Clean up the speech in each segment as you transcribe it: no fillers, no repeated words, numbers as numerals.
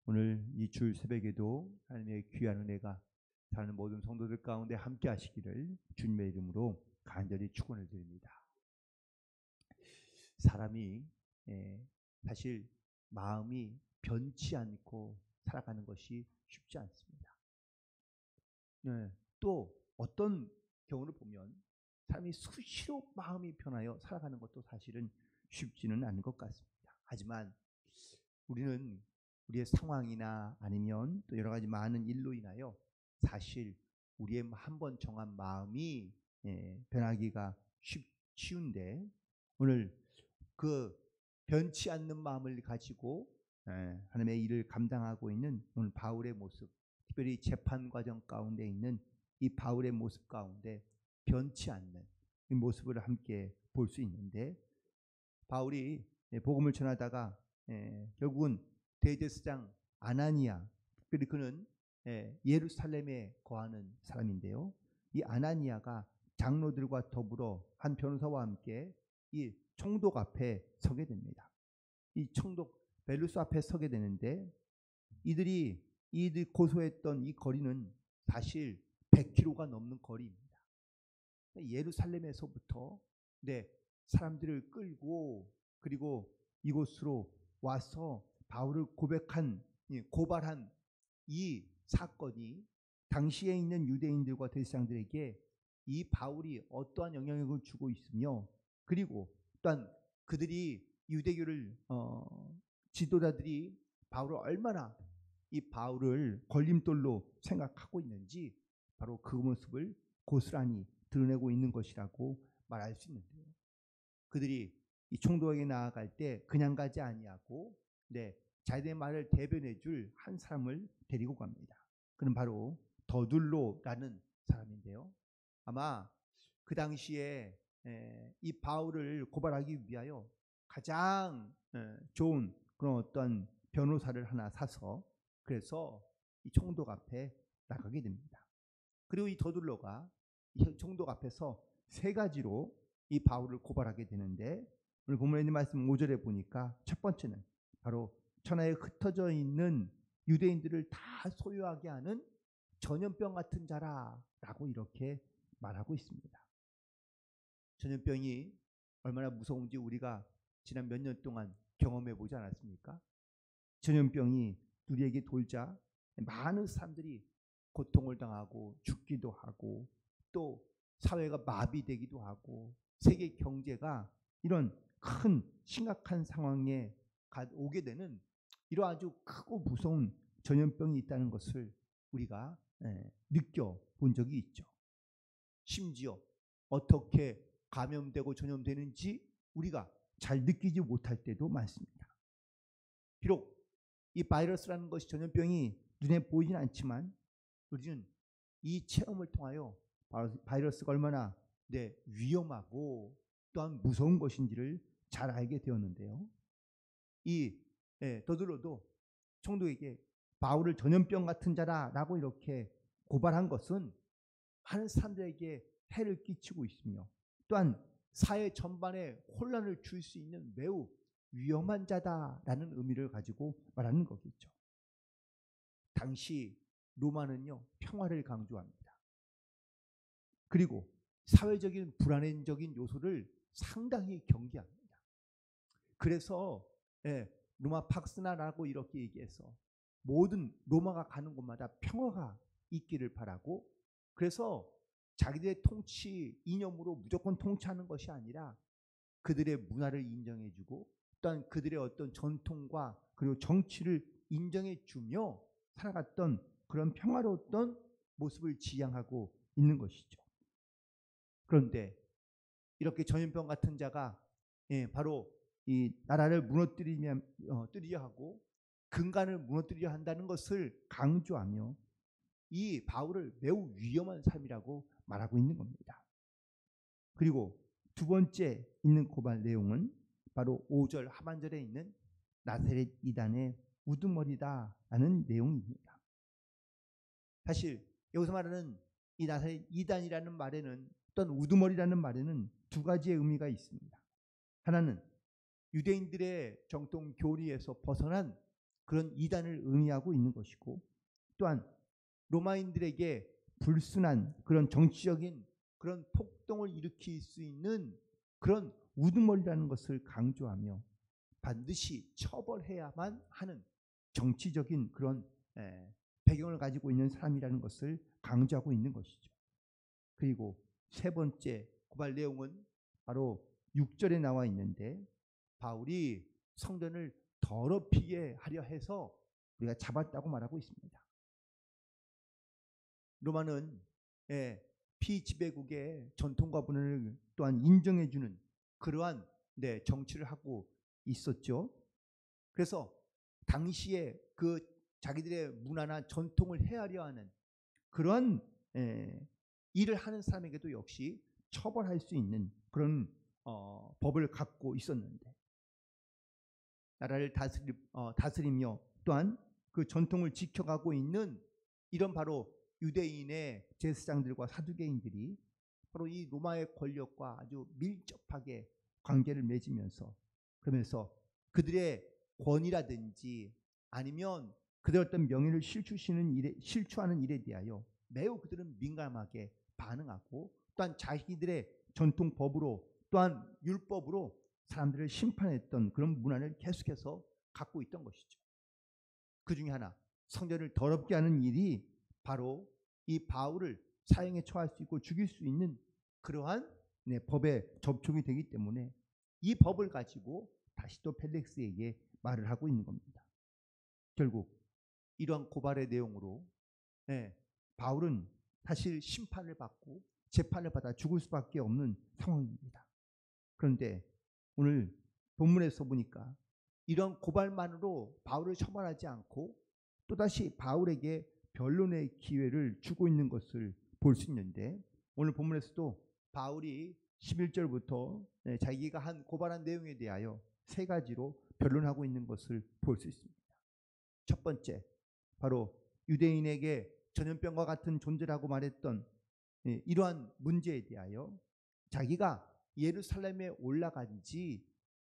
오늘 이 줄 새벽에도 하나님의 귀한 은혜가 사는 모든 성도들 가운데 함께 하시기를 주님의 이름으로 간절히 축원을 드립니다. 사람이 사실 마음이 변치 않고 살아가는 것이 쉽지 않습니다. 또 어떤 경우를 보면 사람이 수시로 마음이 변하여 살아가는 것도 사실은 쉽지는 않은 것 같습니다. 하지만 우리는 우리의 상황이나 아니면 또 여러 가지 많은 일로 인하여 사실 우리의 한번 정한 마음이 변하기가 쉬운데, 오늘 그 변치 않는 마음을 가지고 하나님의 일을 감당하고 있는 오늘 바울의 모습, 특별히 재판 과정 가운데 있는 이 바울의 모습 가운데 변치 않는 이 모습을 함께 볼 수 있는데, 바울이 복음을 전하다가 결국은 대제사장 아나니아, 특별히 그는 예루살렘에 거하는 사람인데요, 이 아나니아가 장로들과 더불어 한 변호사와 함께 이 총독 앞에 서게 됩니다. 이 총독 벨루스 앞에 서게 되는데, 이들이 고소했던 이 거리는 사실 100km가 넘는 거리입니다. 예루살렘에서부터 사람들을 끌고 그리고 이곳으로 와서 바울을 고발한 이 사건이 당시에 있는 유대인들과 대제사장들에게 이 바울이 어떠한 영향력을 주고 있으며, 그리고 또한 그들이 유대교를 지도자들이 바울을 얼마나 이 바울을 걸림돌로 생각하고 있는지 바로 그 모습을 고스란히 드러내고 있는 것이라고 말할 수 있는데요. 그들이 이 총독에게 나아갈 때 그냥 가지 아니하고 자기들의 말을 대변해 줄 한 사람을 데리고 갑니다. 그는 바로 더둘로라는 사람인데요. 아마 그 당시에 이 바울을 고발하기 위하여 가장 좋은 그런 어떤 변호사를 하나 사서 그래서 이 총독 앞에 나가게 됩니다. 그리고 이 더둘로가 이 총독 앞에서 세 가지로 이 바울을 고발하게 되는데, 오늘 본문에 있는 말씀 5절에 보니까 첫 번째는 바로 천하에 흩어져 있는 유대인들을 다 소유하게 하는 전염병 같은 자라라고 이렇게 말하고 있습니다. 전염병이 얼마나 무서운지 우리가 지난 몇 년 동안 경험해 보지 않았습니까? 전염병이 우리에게 돌자 많은 사람들이 고통을 당하고 죽기도 하고, 또 사회가 마비되기도 하고, 세계 경제가 이런 큰 심각한 상황에 오게 되는 이런 아주 크고 무서운 전염병이 있다는 것을 우리가 느껴본 적이 있죠. 심지어 어떻게 감염되고 전염되는지 우리가 잘 느끼지 못할 때도 많습니다. 비록 이 바이러스라는 것이, 전염병이 눈에 보이진 않지만 우리는 이 체험을 통하여 바이러스가 얼마나 위험하고 또한 무서운 것인지를 잘 알게 되었는데요. 이 더둘로도 총독에게 바울을 전염병 같은 자라라고 이렇게 고발한 것은 많은 사람들에게 해를 끼치고 있으며, 또한 사회 전반에 혼란을 줄 수 있는 매우 위험한 자다라는 의미를 가지고 말하는 거겠죠. 당시 로마는요, 평화를 강조합니다. 그리고 사회적인 불안정적인 요소를 상당히 경계합니다. 그래서 로마 팍스나라고 이렇게 얘기해서 모든 로마가 가는 곳마다 평화가 있기를 바라고, 그래서 자기들의 통치 이념으로 무조건 통치하는 것이 아니라 그들의 문화를 인정해주고, 또한 그들의 어떤 전통과 그리고 정치를 인정해주며 살아갔던 그런 평화로웠던 모습을 지향하고 있는 것이죠. 그런데 이렇게 전염병 같은 자가 바로 이 나라를 무너뜨리려 하고 근간을 무너뜨리려 한다는 것을 강조하며 이 바울을 매우 위험한 사람이라고 말하고 있는 겁니다. 그리고 두 번째 있는 고발 내용은 바로 5절 하반절에 있는 나사렛 이단의 우두머리다라는 내용입니다. 사실 여기서 말하는 이 나사렛 이단이라는 말에는, 또한 우두머리라는 말에는 두 가지의 의미가 있습니다. 하나는 유대인들의 정통 교리에서 벗어난 그런 이단을 의미하고 있는 것이고, 또한 로마인들에게 불순한 그런 정치적인 그런 폭동을 일으킬 수 있는 그런 우두머리라는 것을 강조하며 반드시 처벌해야만 하는 정치적인 그런 배경을 가지고 있는 사람이라는 것을 강조하고 있는 것이죠. 그리고 세 번째 고발 내용은 바로 6절에 나와 있는데, 바울이 성전을 더럽히게 하려 해서 우리가 잡았다고 말하고 있습니다. 로마는 피지배국의 전통과 문화를 또한 인정해주는 그러한 정치를 하고 있었죠. 그래서 당시에 그 자기들의 문화나 전통을 헤아려 하는 그런 일을 하는 사람에게도 역시 처벌할 수 있는 그런 법을 갖고 있었는데, 나라를 다스리며 또한 그 전통을 지켜가고 있는 이런 바로 유대인의 제사장들과 사두개인들이 바로 이 로마의 권력과 아주 밀접하게 관계를 맺으면서, 그러면서 그들의 권위라든지 아니면 그들의 어떤 명예를 실추하는 일에 대하여 매우 그들은 민감하게 반응하고, 또한 자기들의 전통법으로 또한 율법으로 사람들을 심판했던 그런 문화를 계속해서 갖고 있던 것이죠. 그 중에 하나, 성전을 더럽게 하는 일이 바로 이 바울을 사형에 처할 수 있고 죽일 수 있는 그러한 법에 접촉이 되기 때문에 이 법을 가지고 다시 또 펠릭스에게 말을 하고 있는 겁니다. 결국 이러한 고발의 내용으로 바울은 사실 심판을 받고 재판을 받아 죽을 수밖에 없는 상황입니다. 그런데 오늘 본문에서 보니까 이런 고발만으로 바울을 처벌하지 않고 또다시 바울에게 변론의 기회를 주고 있는 것을 볼 수 있는데, 오늘 본문에서도 바울이 11절부터 자기가 고발한 내용에 대하여 세 가지로 변론하고 있는 것을 볼 수 있습니다. 첫 번째, 바로 유대인에게 전염병과 같은 존재라고 말했던 이러한 문제에 대하여 자기가 예루살렘에 올라간 지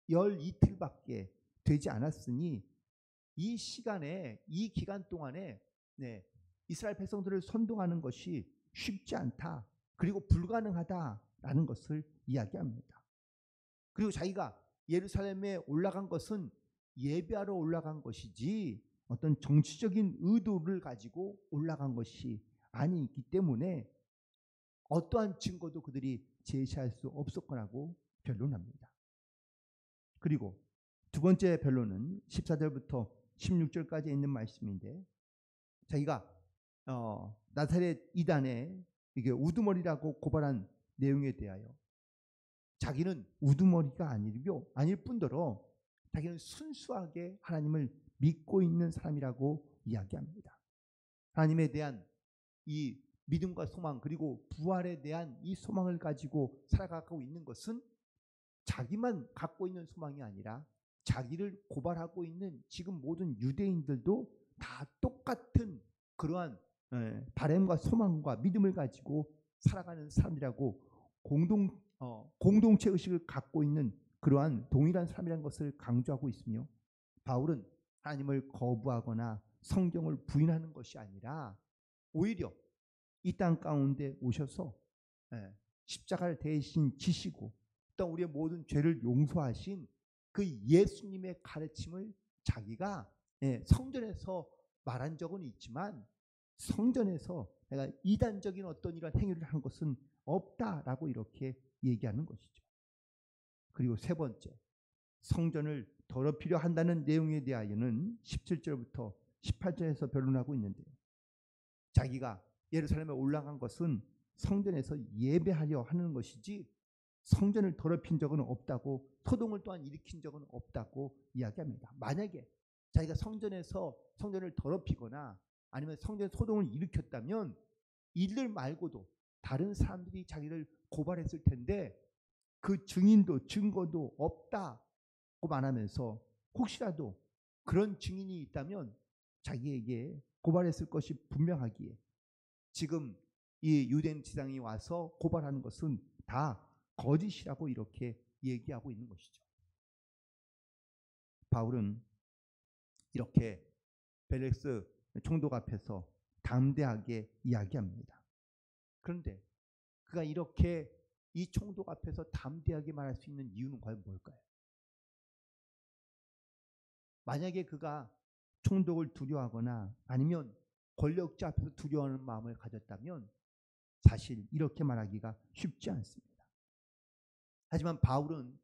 12일밖에 되지 않았으니 이 시간에, 이 기간 동안에 이스라엘 백성들을 선동하는 것이 쉽지 않다, 그리고 불가능하다라는 것을 이야기합니다. 그리고 자기가 예루살렘에 올라간 것은 예배하러 올라간 것이지 어떤 정치적인 의도를 가지고 올라간 것이 아니기 때문에 어떠한 증거도 그들이 제시할 수 없을 거라고 변론합니다. 그리고 두 번째 변론은 14절부터 16절까지 있는 말씀인데, 자기가 나사렛 이단에 이게 우두머리라고 고발한 내용에 대하여 자기는 우두머리가 아닐 뿐더러 자기는 순수하게 하나님을 믿고 있는 사람이라고 이야기합니다. 하나님에 대한 이 믿음과 소망, 그리고 부활에 대한 이 소망을 가지고 살아가고 있는 것은 자기만 갖고 있는 소망이 아니라 자기를 고발하고 있는 지금 모든 유대인들도 다 똑같은 그러한 바람과 소망과 믿음을 가지고 살아가는 사람이라고 공동체 의식을 갖고 있는 그러한 동일한 사람이라는 것을 강조하고 있으며, 바울은 하나님을 거부하거나 성경을 부인하는 것이 아니라 오히려 이 땅 가운데 오셔서 십자가를 대신 지시고 또 우리의 모든 죄를 용서하신 그 예수님의 가르침을 자기가 성전에서 말한 적은 있지만 성전에서 내가 이단적인 어떤 이런 행위를 한 것은 없다라고 이렇게 얘기하는 것이죠. 그리고 세 번째, 성전을 더럽히려 한다는 내용에 대하여는 17절부터 18절에서 변론하고 있는데요. 자기가 예루살렘에 올라간 것은 성전에서 예배하려 하는 것이지 성전을 더럽힌 적은 없다고, 소동을 또한 일으킨 적은 없다고 이야기합니다. 만약에 자기가 성전을 더럽히거나 아니면 성전 소동을 일으켰다면 이들 말고도 다른 사람들이 자기를 고발했을 텐데 그 증인도 증거도 없다고 말하면서 혹시라도 그런 증인이 있다면 자기에게 고발했을 것이 분명하기에 지금 이 유대인 지상이 와서 고발하는 것은 다 거짓이라고 이렇게 얘기하고 있는 것이죠. 바울은 이렇게 벨렉스 총독 앞에서 담대하게 이야기합니다. 그런데 그가 이렇게 이 총독 앞에서 담대하게 말할 수 있는 이유는 과연 뭘까요? 만약에 그가 총독을 두려워하거나 아니면 권력자 앞에서 두려워하는 마음을 가졌다면 사실 이렇게 말하기가 쉽지 않습니다. 하지만 바울은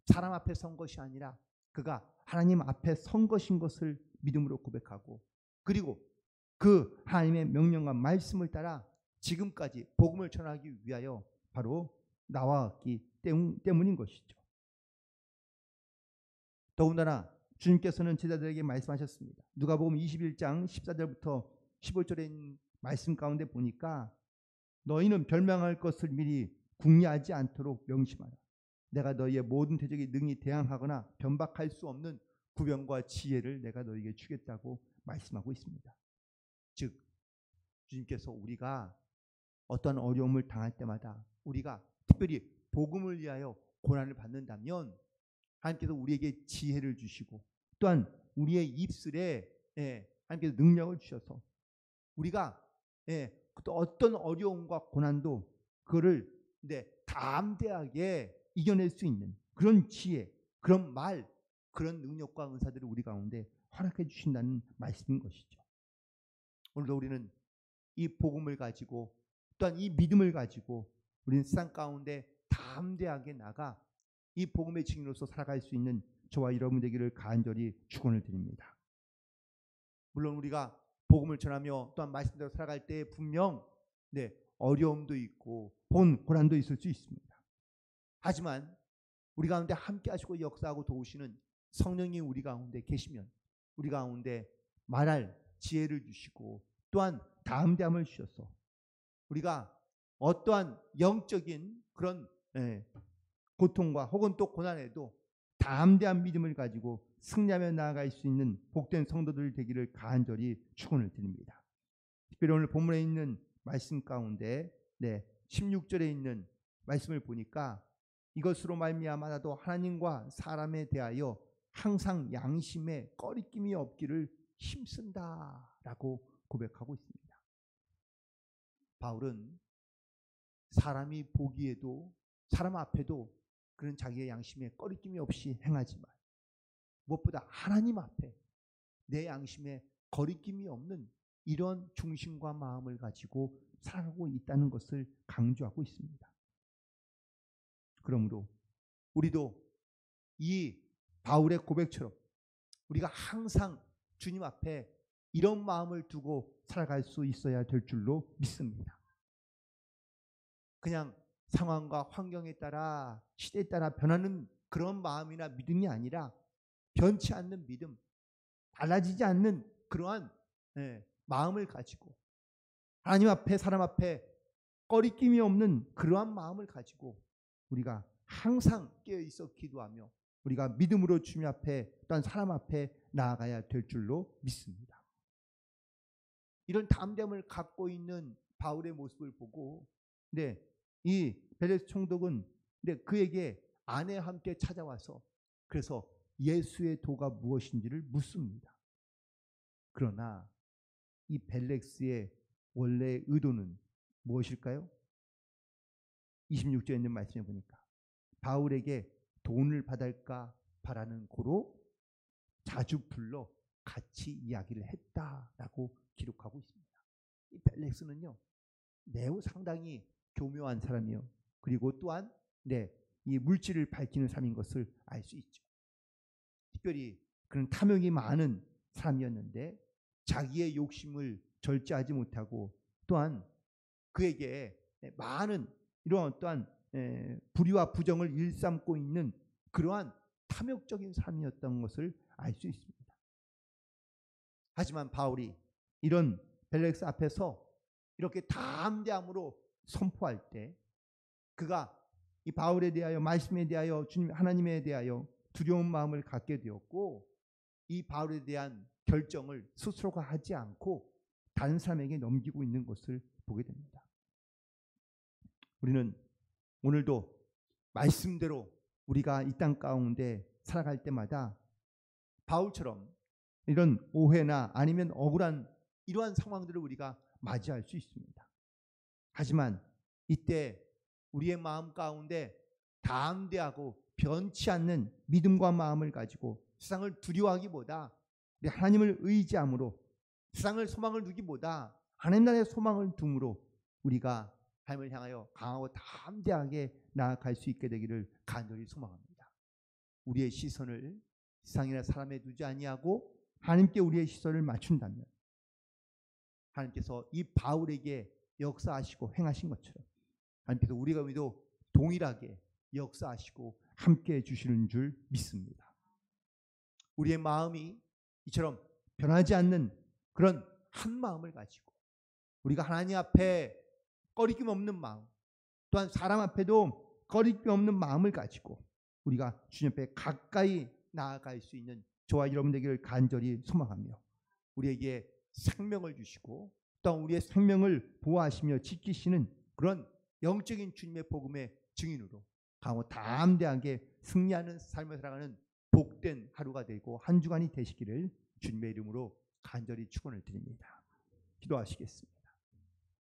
사람 앞에 선 것이 아니라 그가 하나님 앞에 선 것인 것을 믿음으로 고백하고, 그리고 그 하나님의 명령과 말씀을 따라 지금까지 복음을 전하기 위하여 바로 나왔기 때문인 것이죠. 더군다나 주님께서는 제자들에게 말씀하셨습니다. 누가복음 21장 14절부터 15절에 있는 말씀 가운데 보니까 너희는 멸망할 것을 미리 궁리하지 않도록 명심하라. 내가 너희의 모든 대적에 능히 대항하거나 변박할 수 없는 구변과 지혜를 내가 너희에게 주겠다고 말씀하고 있습니다. 즉 주님께서 우리가 어떤 어려움을 당할 때마다, 우리가 특별히 복음을 위하여 고난을 받는다면 하나님께서 우리에게 지혜를 주시고, 또한 우리의 입술에 하나님께서 능력을 주셔서 우리가 또 어떤 어려움과 고난도 그거를 담대하게 이겨낼 수 있는 그런 지혜, 그런 말, 그런 능력과 은사들을 우리 가운데 허락해 주신다는 말씀인 것이죠. 오늘도 우리는 이 복음을 가지고, 또한 이 믿음을 가지고 우리는 세상 가운데 담대하게 나가 이 복음의 증인으로서 살아갈 수 있는 저와 여러분 되기를 간절히 축원을 드립니다. 물론 우리가 복음을 전하며 또한 말씀대로 살아갈 때 분명 어려움도 있고 고난도 있을 수 있습니다. 하지만 우리 가운데 함께 하시고 역사하고 도우시는 성령이 우리 가운데 계시면 우리 가운데 말할 지혜를 주시고, 또한 담대함을 주셔서 우리가 어떠한 영적인 그런 고통과 혹은 또 고난에도 담대한 믿음을 가지고 승리하며 나아갈 수 있는 복된 성도들 되기를 간절히 축원을 드립니다. 특별히 오늘 본문에 있는 말씀 가운데 16절에 있는 말씀을 보니까 이것으로 말미암아 나도 하나님과 사람에 대하여 항상 양심에 꺼리낌이 없기를 힘쓴다라고 고백하고 있습니다. 바울은 사람이 보기에도, 사람 앞에도 그런 자기의 양심에 꺼리낌이 없이 행하지만 무엇보다 하나님 앞에 내 양심에 거리낌이 없는 이런 중심과 마음을 가지고 살아가고 있다는 것을 강조하고 있습니다. 그러므로 우리도 이 바울의 고백처럼 우리가 항상 주님 앞에 이런 마음을 두고 살아갈 수 있어야 될 줄로 믿습니다. 그냥 상황과 환경에 따라, 시대에 따라 변하는 그런 마음이나 믿음이 아니라 변치 않는 믿음, 달라지지 않는 그러한 마음을 가지고 하나님 앞에, 사람 앞에 꺼리낌이 없는 그러한 마음을 가지고 우리가 항상 깨어있어 기도하며 우리가 믿음으로 주님 앞에, 또한 사람 앞에 나아가야 될 줄로 믿습니다. 이런 담대함을 갖고 있는 바울의 모습을 보고 이 벨렉스 총독은 그에게 아내와 함께 찾아와서 그래서 예수의 도가 무엇인지를 묻습니다. 그러나 이 벨렉스의 원래 의도는 무엇일까요? 26절에 있는 말씀에 보니까 바울에게 돈을 받을까 바라는 고로 자주 불러 같이 이야기를 했다라고 기록하고 있습니다. 이 벨렉스는요 매우 상당히 교묘한 사람이요, 그리고 또한 이 물질을 밝히는 사람인 것을 알 수 있죠. 특별히 그는 탐욕이 많은 사람이었는데 자기의 욕심을 절제하지 못하고, 또한 그에게 많은 이러한 어떠한 불의와 부정을 일삼고 있는 그러한 탐욕적인 사람이었던 것을 알 수 있습니다. 하지만 바울이 이런 벨렉스 앞에서 이렇게 담대함으로 선포할 때 그가 이 바울에 대하여, 말씀에 대하여, 주님 하나님에 대하여 두려운 마음을 갖게 되었고, 이 바울에 대한 결정을 스스로가 하지 않고 다른 사람에게 넘기고 있는 것을 보게 됩니다. 우리는 오늘도 말씀대로 우리가 이 땅 가운데 살아갈 때마다 바울처럼 이런 오해나 아니면 억울한 이러한 상황들을 우리가 맞이할 수 있습니다. 하지만 이때 우리의 마음 가운데 담대하고 변치 않는 믿음과 마음을 가지고 세상을 두려워하기보다 우리 하나님을 의지함으로 세상을 소망을 두기보다 하나님 나라의 소망을 둠으로 우리가 하나님을 향하여 강하고 담대하게 나아갈 수 있게 되기를 간절히 소망합니다. 우리의 시선을 세상이나 사람에 두지 아니하고 하나님께 우리의 시선을 맞춘다면 하나님께서 이 바울에게 역사하시고 행하신 것처럼 하나님께서 우리 가운데도 동일하게 역사하시고 함께해 주시는 줄 믿습니다. 우리의 마음이 이처럼 변하지 않는 그런 한 마음을 가지고 우리가 하나님 앞에 꺼리낌 없는 마음, 또한 사람 앞에도 꺼리낌 없는 마음을 가지고 우리가 주님 앞에 가까이 나아갈 수 있는 저와 여러분 되기를 간절히 소망하며 우리에게 생명을 주시고 또한 우리의 생명을 보호하시며 지키시는 그런 영적인 주님의 복음의 증인으로 강하고 담대하게 승리하는 삶을 살아가는 복된 하루가 되고 한 주간이 되시기를 주님의 이름으로 간절히 축원을 드립니다. 기도하시겠습니다.